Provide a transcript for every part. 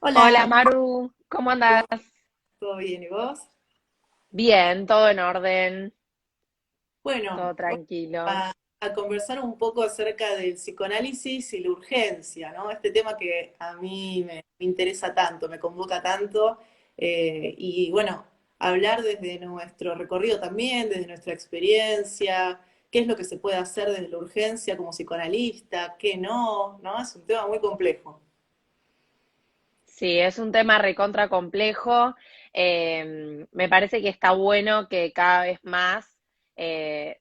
Hola, Hola Maru, ¿cómo andás? ¿todo bien? ¿Y vos? Bien, todo en orden, Bueno, todo tranquilo. a conversar un poco acerca del psicoanálisis y la urgencia, ¿no? Este tema que a mí me interesa tanto, me convoca tanto, y bueno, hablar desde nuestro recorrido también, desde nuestra experiencia, qué es lo que se puede hacer desde la urgencia como psicoanalista, qué no, ¿no? Es un tema muy complejo. Sí, es un tema recontra complejo. Me parece que está bueno que cada vez más,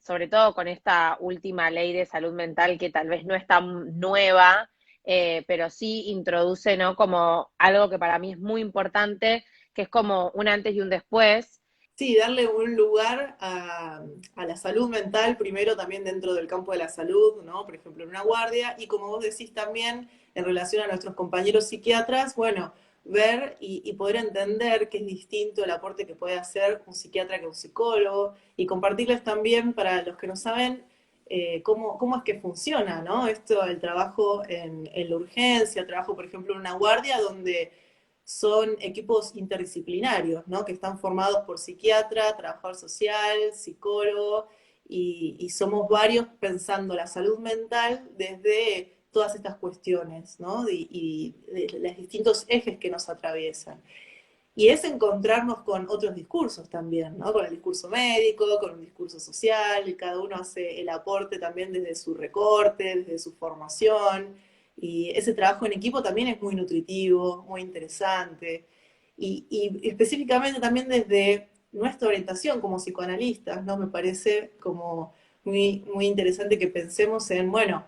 sobre todo con esta última ley de salud mental que tal vez no es tan nueva, pero sí introduce, ¿no? Como algo que para mí es muy importante, que es como un antes y un después. Sí, darle un lugar a la salud mental, primero también dentro del campo de la salud, ¿no? Por ejemplo, en una guardia, y como vos decís también, en relación a nuestros compañeros psiquiatras, bueno, ver y poder entender que es distinto el aporte que puede hacer un psiquiatra que un psicólogo, y compartirles también, para los que no saben, cómo es que funciona, ¿no? Esto, el trabajo en la urgencia, el trabajo, por ejemplo, en una guardia donde son equipos interdisciplinarios, ¿no? Que están formados por psiquiatra, trabajador social, psicólogo, y somos varios pensando la salud mental desde todas estas cuestiones, ¿no? Y de los distintos ejes que nos atraviesan. Y es encontrarnos con otros discursos también, ¿no? Con el discurso médico, con un discurso social, y cada uno hace el aporte también desde su recorte, desde su formación, y ese trabajo en equipo también es muy nutritivo, muy interesante, y específicamente también desde nuestra orientación como psicoanalistas, ¿no? Me parece como muy interesante que pensemos en, bueno,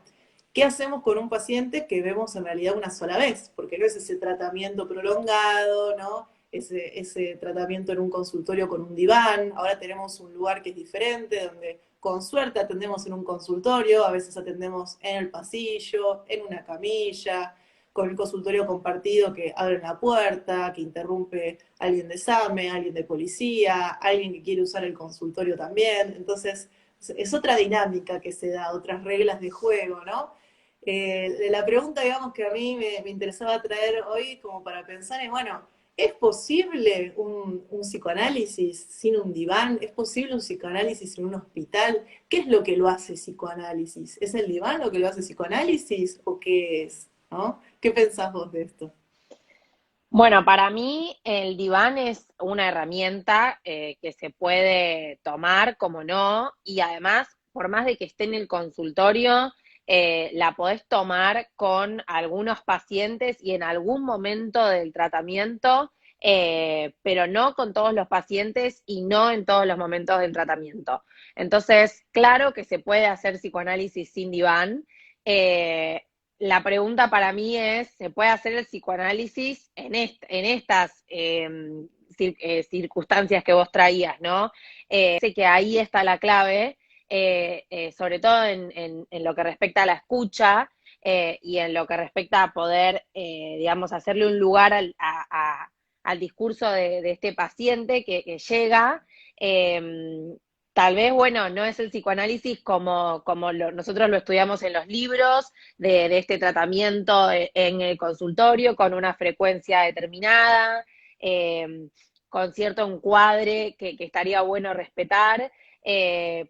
¿qué hacemos con un paciente que vemos en realidad una sola vez? Porque no es ese tratamiento prolongado, ¿no? Ese tratamiento en un consultorio con un diván. Ahora tenemos un lugar que es diferente, donde con suerte atendemos en un consultorio, a veces atendemos en el pasillo, en una camilla, con el consultorio compartido que abre la puerta, que interrumpe alguien de SAME, alguien de policía, alguien que quiere usar el consultorio también. Entonces, es otra dinámica que se da, otras reglas de juego, ¿no? La pregunta, digamos, que a mí me interesaba traer hoy como para pensar es, bueno, ¿es posible un psicoanálisis sin un diván? ¿Es posible un psicoanálisis en un hospital? ¿Qué es lo que lo hace psicoanálisis? ¿Es el diván lo que lo hace psicoanálisis o qué es? ¿No? ¿Qué pensás vos de esto? Bueno, para mí el diván es una herramienta que se puede tomar, como no, y además, por más de que esté en el consultorio, la podés tomar con algunos pacientes y en algún momento del tratamiento, pero no con todos los pacientes y no en todos los momentos del tratamiento. Entonces, claro que se puede hacer psicoanálisis sin diván. eh, la pregunta para mí es, ¿se puede hacer el psicoanálisis en estas circunstancias que vos traías, ¿no? Sé que ahí está la clave, sobre todo en lo que respecta a la escucha y en lo que respecta a poder, digamos, hacerle un lugar al discurso de este paciente que llega. Eh, Tal vez, bueno, no es el psicoanálisis como nosotros lo estudiamos en los libros, de este tratamiento en el consultorio con una frecuencia determinada, con cierto encuadre que estaría bueno respetar,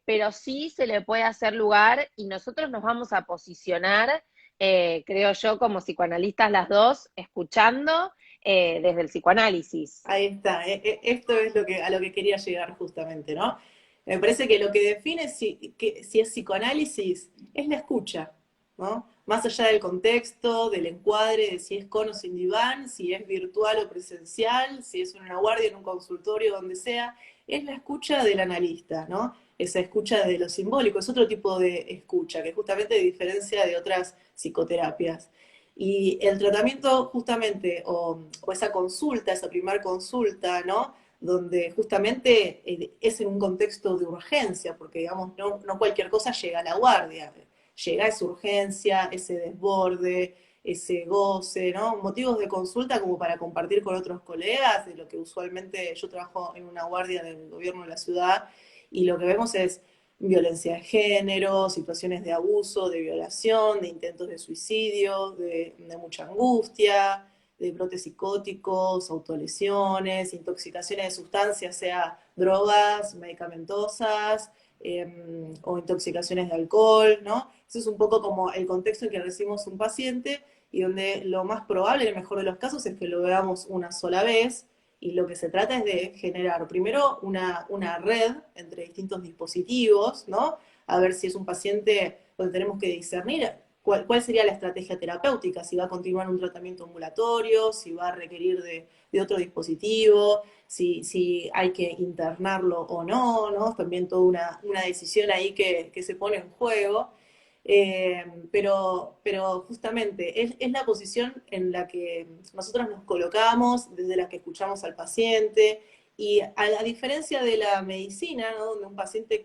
pero sí se le puede hacer lugar y nosotros nos vamos a posicionar, creo yo, como psicoanalistas las dos, escuchando desde el psicoanálisis. Ahí está, esto es a lo que quería llegar justamente, ¿no? Me parece que lo que define si es psicoanálisis es la escucha, ¿no? Más allá del contexto, del encuadre, de si es con o sin diván, si es virtual o presencial, si es en una guardia, en un consultorio, donde sea, es la escucha del analista, ¿no? Esa escucha de lo simbólico, es otro tipo de escucha, que justamente diferencia de otras psicoterapias. Y el tratamiento justamente, o esa consulta, esa primera consulta, ¿no? Donde justamente es en un contexto de urgencia, porque digamos, no cualquier cosa llega a la guardia, llega esa urgencia, ese desborde, ese goce, ¿no? Motivos de consulta como para compartir con otros colegas, de lo que usualmente yo trabajo en una guardia del gobierno de la ciudad, y lo que vemos es violencia de género, situaciones de abuso, de violación, de intentos de suicidio, de mucha angustia, de brotes psicóticos, autolesiones, intoxicaciones de sustancias, sea drogas, medicamentosas, o intoxicaciones de alcohol, ¿no? Eso es un poco como el contexto en que recibimos un paciente y donde lo más probable, en el mejor de los casos, es que lo veamos una sola vez, y lo que se trata es de generar primero una red entre distintos dispositivos, ¿no? A ver si es un paciente donde tenemos que discernir cuál sería la estrategia terapéutica, si va a continuar un tratamiento ambulatorio, si va a requerir de otro dispositivo, si hay que internarlo o no, ¿no? También toda una decisión ahí que se pone en juego. Pero justamente es la posición en la que nosotros nos colocamos, desde la que escuchamos al paciente, y a diferencia de la medicina, ¿no? Donde un paciente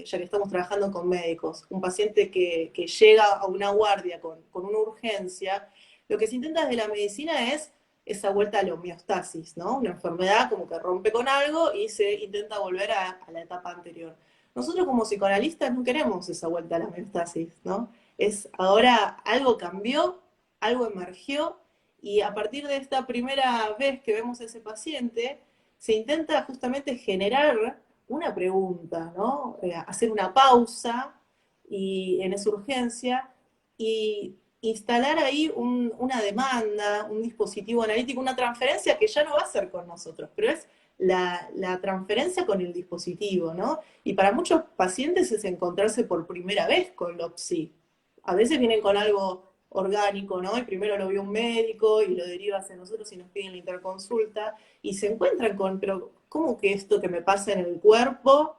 ya que estamos trabajando con médicos, un paciente que llega a una guardia con una urgencia, lo que se intenta desde la medicina es esa vuelta a la homeostasis, ¿no? Una enfermedad como que rompe con algo y se intenta volver a la etapa anterior. Nosotros como psicoanalistas no queremos esa vuelta a la homeostasis, ¿no? Es ahora algo cambió, algo emergió, y a partir de esta primera vez que vemos a ese paciente, se intenta justamente generar una pregunta, ¿no? Hacer una pausa en esa urgencia y instalar ahí una demanda, un dispositivo analítico, una transferencia que ya no va a ser con nosotros, pero es la transferencia con el dispositivo, ¿no? Y para muchos pacientes es encontrarse por primera vez con LOPSI. A veces vienen con algo orgánico, ¿no? Y primero lo vio un médico y lo deriva hacia nosotros y nos piden la interconsulta y se encuentran con, pero ¿cómo que esto que me pasa en el cuerpo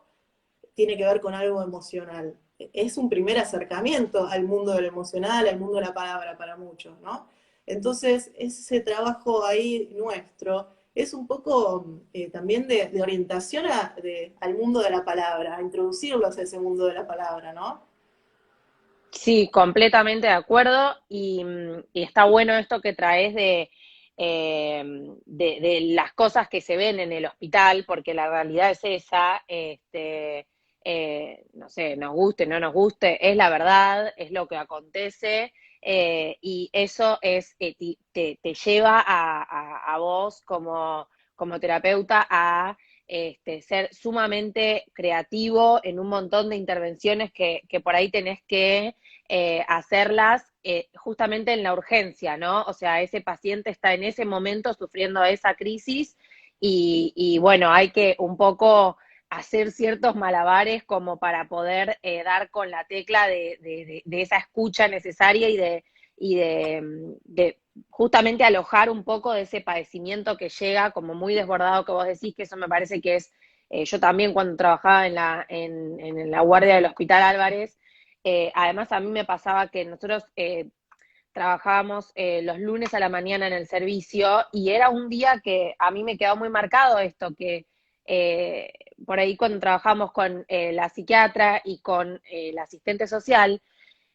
tiene que ver con algo emocional? Es un primer acercamiento al mundo de lo emocional, al mundo de la palabra para muchos, ¿no? Entonces, ese trabajo ahí nuestro es un poco también de orientación al mundo de la palabra, a introducirlos a ese mundo de la palabra, ¿no? Sí, completamente de acuerdo y está bueno esto que traes de las cosas que se ven en el hospital, porque la realidad es esa, no sé, nos guste, no nos guste, es la verdad, es lo que acontece, y eso te lleva a vos como terapeuta a ser sumamente creativo en un montón de intervenciones que por ahí tenés que hacerlas justamente en la urgencia, ¿no? O sea, ese paciente está en ese momento sufriendo esa crisis y bueno, hay que un poco hacer ciertos malabares como para poder dar con la tecla de esa escucha necesaria y de justamente alojar un poco de ese padecimiento que llega como muy desbordado que vos decís, que eso me parece que es, yo también cuando trabajaba en la guardia del Hospital Álvarez, además a mí me pasaba que nosotros trabajábamos los lunes a la mañana en el servicio y era un día que a mí me quedó muy marcado esto, que eh, por ahí cuando trabajamos con la psiquiatra y con la asistente social,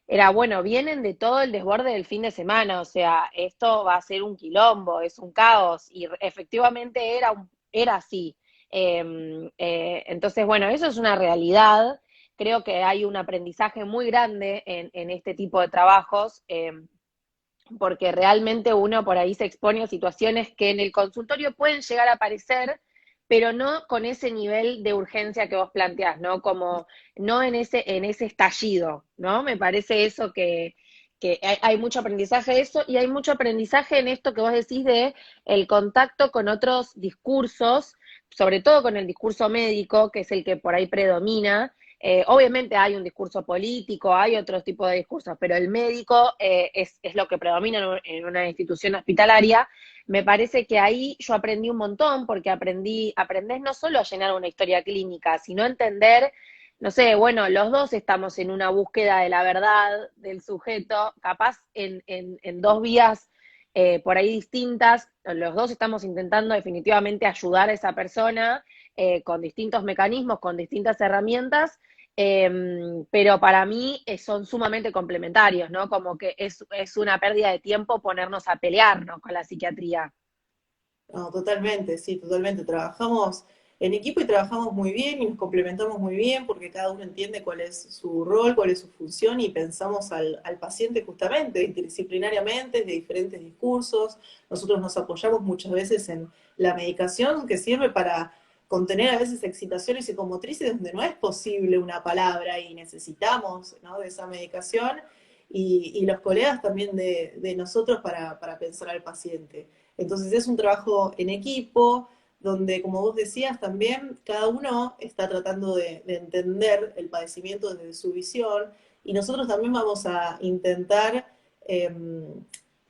era, bueno, vienen de todo el desborde del fin de semana, o sea, esto va a ser un quilombo, es un caos, y efectivamente era así. Entonces, bueno, eso es una realidad. Creo que hay un aprendizaje muy grande en este tipo de trabajos, porque realmente uno por ahí se expone a situaciones que en el consultorio pueden llegar a aparecer, pero no con ese nivel de urgencia que vos planteás, ¿no? Como no en ese estallido, ¿no? Me parece eso que hay mucho aprendizaje de eso y hay mucho aprendizaje en esto que vos decís de el contacto con otros discursos, sobre todo con el discurso médico, que es el que por ahí predomina, obviamente hay un discurso político, hay otro tipo de discursos, pero el médico es lo que predomina en una institución hospitalaria. Me parece que ahí yo aprendí un montón, porque aprendés no solo a llenar una historia clínica, sino a entender, no sé, bueno, los dos estamos en una búsqueda de la verdad del sujeto, capaz en dos vías por ahí distintas, los dos estamos intentando definitivamente ayudar a esa persona con distintos mecanismos, con distintas herramientas, pero para mí son sumamente complementarios, ¿no? Como que es una pérdida de tiempo ponernos a pelearnos con la psiquiatría. No, totalmente, sí, totalmente. Trabajamos en equipo y trabajamos muy bien y nos complementamos muy bien porque cada uno entiende cuál es su rol, cuál es su función y pensamos al paciente justamente interdisciplinariamente, de diferentes discursos. Nosotros nos apoyamos muchas veces en la medicación que sirve para contener a veces excitaciones psicomotrices donde no es posible una palabra y necesitamos, ¿no?, de esa medicación y los colegas también de nosotros para pensar al paciente. Entonces es un trabajo en equipo, donde, como vos decías también, cada uno está tratando de entender el padecimiento desde su visión y nosotros también vamos a intentar, eh,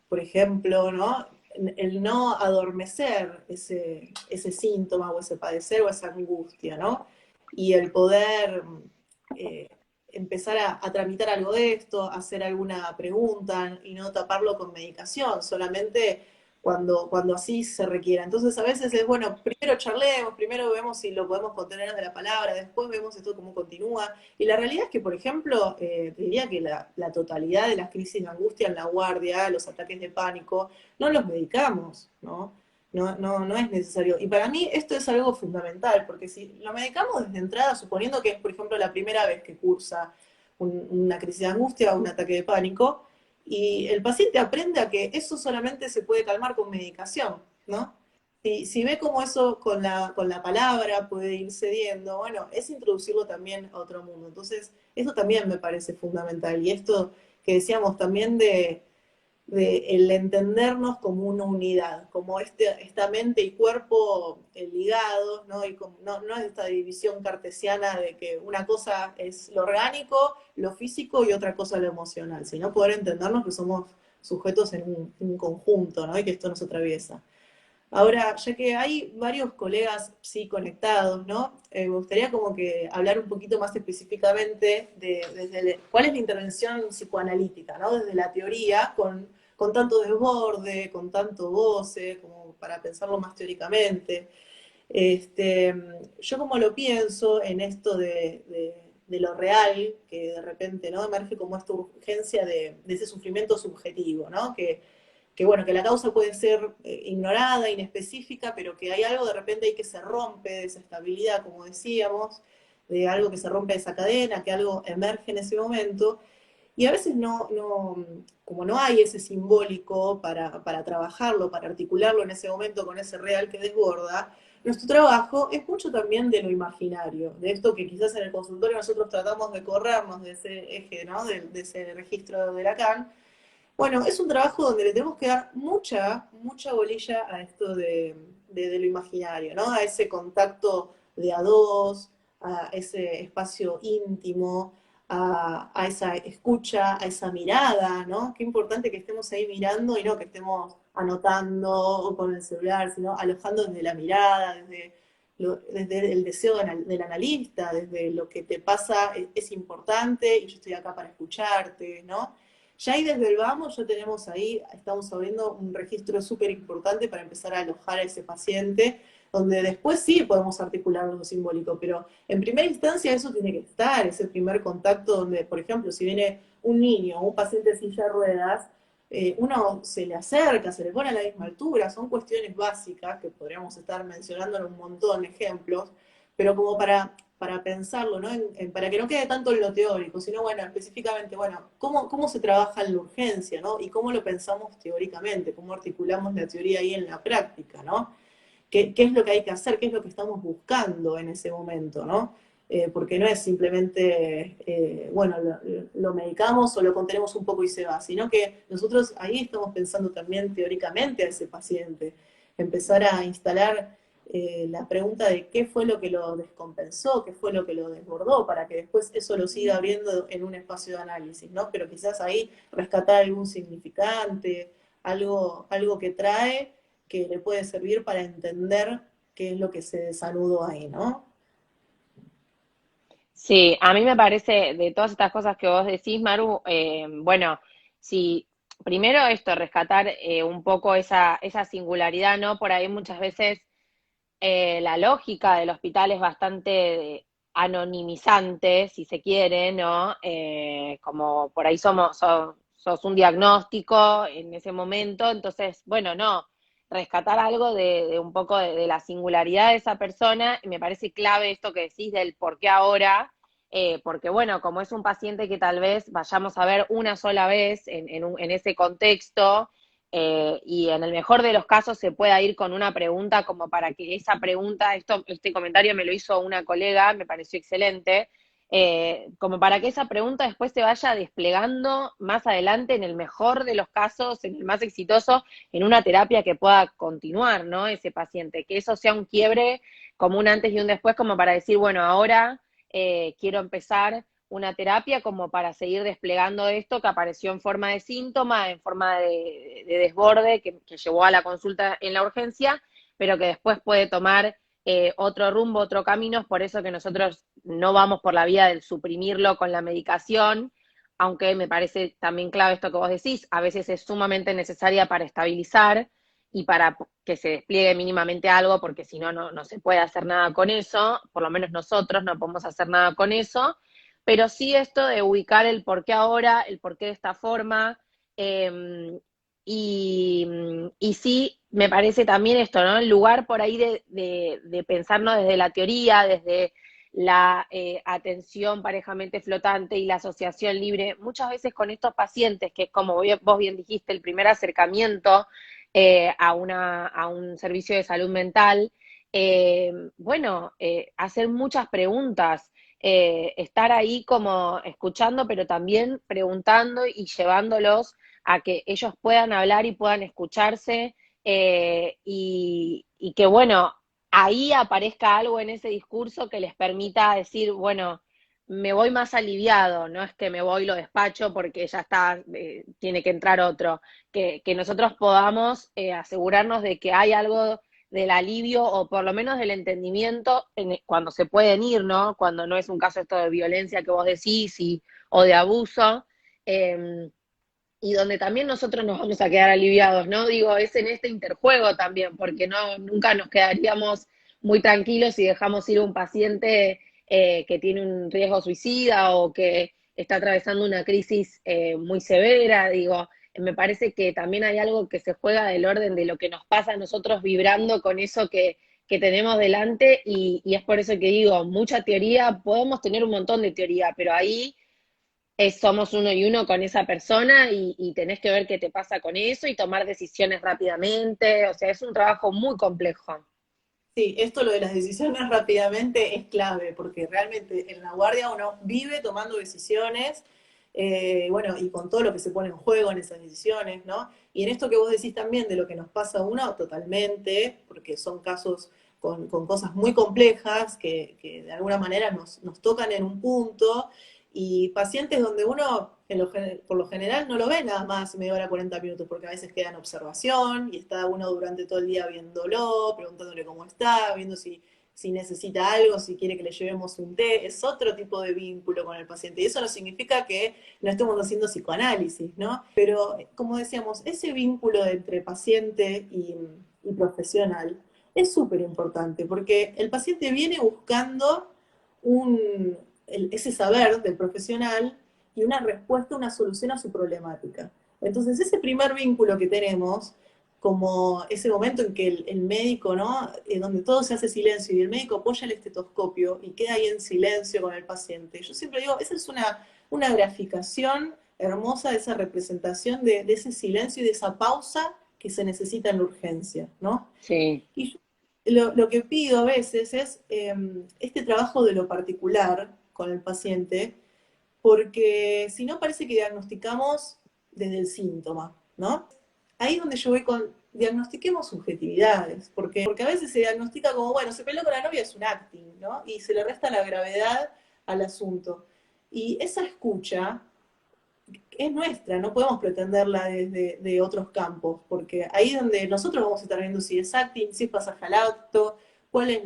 por ejemplo, ¿no?, el no adormecer ese síntoma o ese padecer o esa angustia, ¿no? Y el poder eh, empezar a tramitar algo de esto, hacer alguna pregunta y no taparlo con medicación, solamente cuando así se requiera. Entonces a veces es, bueno, primero charlemos, primero vemos si lo podemos contener de la palabra, después vemos esto cómo continúa. Y la realidad es que, por ejemplo, te diría que la totalidad de las crisis de angustia en la guardia, los ataques de pánico, no los medicamos, ¿no? No es necesario. Y para mí esto es algo fundamental, porque si lo medicamos desde entrada, suponiendo que es, por ejemplo, la primera vez que cursa una crisis de angustia o un ataque de pánico, y el paciente aprende a que eso solamente se puede calmar con medicación, ¿no? Si ve cómo eso con la palabra puede ir cediendo, bueno, es introducirlo también a otro mundo. Entonces, eso también me parece fundamental. Y esto que decíamos también de el entendernos como una unidad, como esta mente y cuerpo ligados, ¿no? Y no es esta división cartesiana de que una cosa es lo orgánico, lo físico y otra cosa lo emocional, sino poder entendernos que somos sujetos en un conjunto, ¿no? Y que esto nos atraviesa. Ahora, ya que hay varios colegas, sí, conectados, ¿no? Me gustaría como que hablar un poquito más específicamente cuál es la intervención psicoanalítica, ¿no? Desde la teoría, con tanto desborde, con tanto goce, como para pensarlo más teóricamente. Este, yo como lo pienso en esto de lo real, que de repente, ¿no?, emerge como esta urgencia de ese sufrimiento subjetivo, ¿no? Que bueno, que la causa puede ser ignorada, inespecífica, pero que hay algo de repente ahí que se rompe de esa estabilidad, como decíamos, de algo que se rompe de esa cadena, que algo emerge en ese momento, y a veces como no hay ese simbólico para trabajarlo, para articularlo en ese momento con ese real que desborda, nuestro trabajo es mucho también de lo imaginario, de esto que quizás en el consultorio nosotros tratamos de corrernos de ese eje, ¿no?, de ese registro de Lacan. Bueno, es un trabajo donde le tenemos que dar mucha bolilla a esto de lo imaginario, ¿no? A ese contacto de a dos, a ese espacio íntimo, a esa escucha, a esa mirada, ¿no? Qué importante que estemos ahí mirando y no que estemos anotando o con el celular, sino alojando desde la mirada, desde el deseo del analista, desde lo que te pasa es importante y yo estoy acá para escucharte, ¿no? Ya ahí desde el vamos, ya tenemos ahí, estamos abriendo un registro súper importante para empezar a alojar a ese paciente, donde después sí podemos articular lo simbólico, pero en primera instancia eso tiene que estar, ese primer contacto donde, por ejemplo, si viene un niño o un paciente en silla de ruedas, uno se le acerca, se le pone a la misma altura, son cuestiones básicas que podríamos estar mencionando en un montón de ejemplos, pero como para pensarlo, ¿no? Para que no quede tanto en lo teórico, sino, bueno, específicamente, bueno, ¿cómo se trabaja en la urgencia, ¿no? Y cómo lo pensamos teóricamente, cómo articulamos la teoría ahí en la práctica, ¿no? ¿Qué es lo que hay que hacer? ¿Qué es lo que estamos buscando en ese momento, ¿no? Porque no es simplemente, bueno, lo medicamos o lo contenemos un poco y se va, sino que nosotros ahí estamos pensando también teóricamente a ese paciente, empezar a instalar la pregunta de qué fue lo que lo descompensó, qué fue lo que lo desbordó, para que después eso lo siga abriendo en un espacio de análisis, ¿no? Pero quizás ahí rescatar algún significante, algo que trae, que le puede servir para entender qué es lo que se desanudó ahí, ¿no? Sí, a mí me parece, de todas estas cosas que vos decís, Maru, bueno, si primero esto, rescatar un poco esa singularidad, ¿no? Por ahí muchas veces la lógica del hospital es bastante anonimizante, si se quiere, ¿no? Como por ahí sos un diagnóstico en ese momento, entonces, bueno, no. rescatar algo de un poco de la singularidad de esa persona. Me parece clave esto que decís del por qué ahora, porque bueno, como es un paciente que tal vez vayamos a ver una sola vez en ese contexto, y en el mejor de los casos se pueda ir con una pregunta como para que esa pregunta, este comentario me lo hizo una colega, me pareció excelente, como para que esa pregunta después se vaya desplegando más adelante en el mejor de los casos, en el más exitoso, en una terapia que pueda continuar, ¿no? Ese paciente, que eso sea un quiebre como un antes y un después, como para decir, bueno, ahora quiero empezar una terapia como para seguir desplegando esto que apareció en forma de síntoma, en forma de desborde, que llevó a la consulta en la urgencia, pero que después puede tomar otro rumbo, otro camino. Es por eso que nosotros no vamos por la vía del suprimirlo con la medicación, aunque me parece también clave esto que vos decís, a veces es sumamente necesaria para estabilizar y para que se despliegue mínimamente algo, porque si no, no se puede hacer nada con eso, por lo menos nosotros no podemos hacer nada con eso, pero sí esto de ubicar el por qué ahora, el por qué de esta forma, eh, y, y sí, me parece también esto, ¿no? El lugar por ahí de pensarnos desde la teoría, desde la atención parejamente flotante y la asociación libre, muchas veces con estos pacientes, que es como vos bien dijiste, el primer acercamiento a un servicio de salud mental, bueno, hacer muchas preguntas, estar ahí como escuchando, pero también preguntando y llevándolos a que ellos puedan hablar y puedan escucharse, y que, bueno, ahí aparezca algo en ese discurso que les permita decir, bueno, me voy más aliviado, no es que me voy y lo despacho porque ya está, tiene que entrar otro, que nosotros podamos asegurarnos de que hay algo del alivio o por lo menos del entendimiento cuando se pueden ir, ¿no? Cuando no es un caso esto de violencia que vos decís o de abuso, eh, y donde también nosotros nos vamos a quedar aliviados, ¿no? Digo, es en este interjuego también, porque no, nunca nos quedaríamos muy tranquilos si dejamos ir a un paciente que tiene un riesgo suicida o que está atravesando una crisis muy severa. Digo, me parece que también hay algo que se juega del orden de lo que nos pasa a nosotros vibrando con eso que tenemos delante, y es por eso que digo, mucha teoría, podemos tener un montón de teoría, pero ahí somos uno y uno con esa persona, y tenés que ver qué te pasa con eso y tomar decisiones rápidamente. O sea, es un trabajo muy complejo. Sí, esto lo de las decisiones rápidamente es clave, porque realmente en la guardia uno vive tomando decisiones, bueno, y con todo lo que se pone en juego en esas decisiones, ¿no? Y en esto que vos decís también de lo que nos pasa a uno, totalmente, porque son casos con cosas muy complejas que de alguna manera nos tocan en un punto, y pacientes donde uno, por lo general, no lo ve nada más media hora, 40 minutos, porque a veces queda en observación y está uno durante todo el día viéndolo, preguntándole cómo está, viendo si necesita algo, si quiere que le llevemos un té. Es otro tipo de vínculo con el paciente. Y eso no significa que no estemos haciendo psicoanálisis, ¿no? Pero, como decíamos, ese vínculo entre paciente y profesional es súper importante, porque el paciente viene buscando ese saber del profesional y una respuesta, una solución a su problemática. Entonces, ese primer vínculo que tenemos, como ese momento en que el médico, ¿no? Donde todo se hace silencio y el médico apoya el estetoscopio y queda ahí en silencio con el paciente. Yo siempre digo, esa es una graficación hermosa de esa representación de ese silencio y de esa pausa que se necesita en la urgencia, ¿no? Sí. Y yo lo que pido a veces es este trabajo de lo particular con el paciente, porque si no parece que diagnosticamos desde el síntoma, ¿no? Ahí es donde yo voy con, diagnostiquemos subjetividades, porque a veces se diagnostica como, bueno, se peleó con la novia, es un acting, ¿no? Y se le resta la gravedad al asunto. Y esa escucha es nuestra, no podemos pretenderla desde de otros campos, porque ahí es donde nosotros vamos a estar viendo si es acting, si es pasaje al acto, cuál es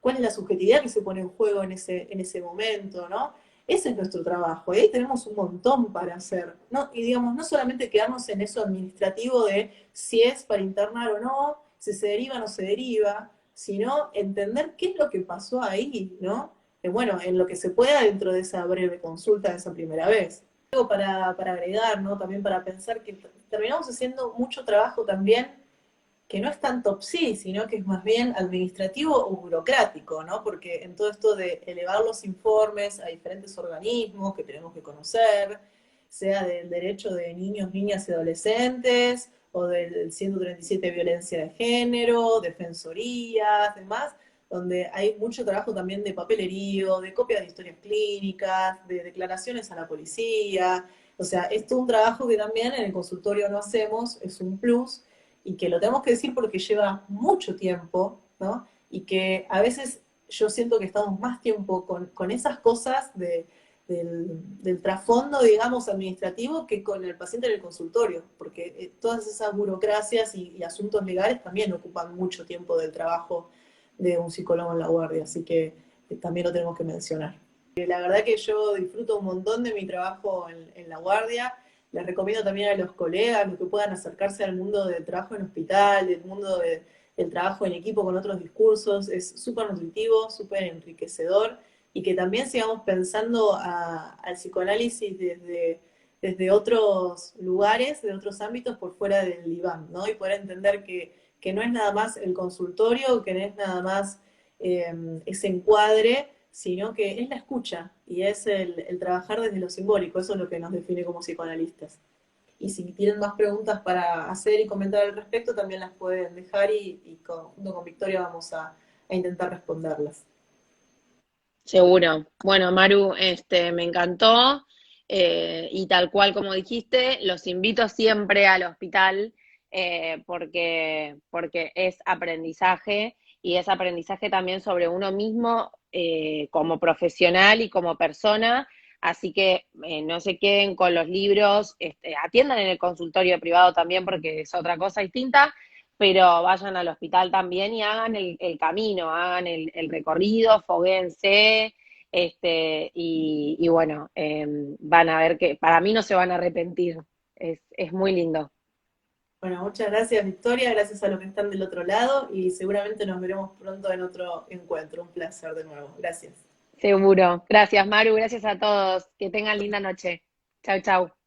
cuál es la subjetividad que se pone en juego en ese momento, ¿no? Ese es nuestro trabajo, y ahí tenemos un montón para hacer, ¿no? Y digamos, no solamente quedarnos en eso administrativo de si es para internar o no, si se deriva o no se deriva, sino entender qué es lo que pasó ahí, ¿no? Bueno, en lo que se pueda dentro de esa breve consulta de esa primera vez. Algo para agregar, ¿no? También para pensar que terminamos haciendo mucho trabajo también que no es tanto psi, sino que es más bien administrativo o burocrático, ¿no? Porque en todo esto de elevar los informes a diferentes organismos que tenemos que conocer, sea del derecho de niños, niñas y adolescentes, o del 137 violencia de género, defensorías, demás, donde hay mucho trabajo también de papelerío, de copias de historias clínicas, de declaraciones a la policía. O sea, esto es un trabajo que también en el consultorio no hacemos, es un plus, y que lo tenemos que decir porque lleva mucho tiempo, ¿no? Y que a veces yo siento que estamos más tiempo con esas cosas del trasfondo, digamos, administrativo que con el paciente en el consultorio, porque todas esas burocracias y asuntos legales también ocupan mucho tiempo del trabajo de un psicólogo en la guardia, así que también lo tenemos que mencionar. La verdad que yo disfruto un montón de mi trabajo en la guardia. Les recomiendo también a los colegas los que puedan acercarse al mundo del trabajo en hospital, del mundo del trabajo en equipo con otros discursos. Es súper nutritivo, súper enriquecedor y que también sigamos pensando al psicoanálisis desde otros lugares, de otros ámbitos por fuera del IBAM, ¿no? Y poder entender que no es nada más el consultorio, que no es nada más ese encuadre, sino que es la escucha y es el trabajar desde lo simbólico, eso es lo que nos define como psicoanalistas. Y si tienen más preguntas para hacer y comentar al respecto, también las pueden dejar junto con Victoria vamos a intentar responderlas. Seguro. Bueno, Maru, me encantó y tal cual como dijiste, los invito siempre al hospital porque es aprendizaje y es aprendizaje también sobre uno mismo como profesional y como persona. Así que no se queden con los libros, atiendan en el consultorio privado también porque es otra cosa distinta, pero vayan al hospital también y hagan el camino, hagan el recorrido, foguéense, y bueno, van a ver que para mí no se van a arrepentir, es muy lindo. Bueno, muchas gracias Victoria, gracias a los que están del otro lado y seguramente nos veremos pronto en otro encuentro. Un placer de nuevo. Gracias. Seguro. Gracias, Maru, gracias a todos, que tengan linda noche. Chau, chau.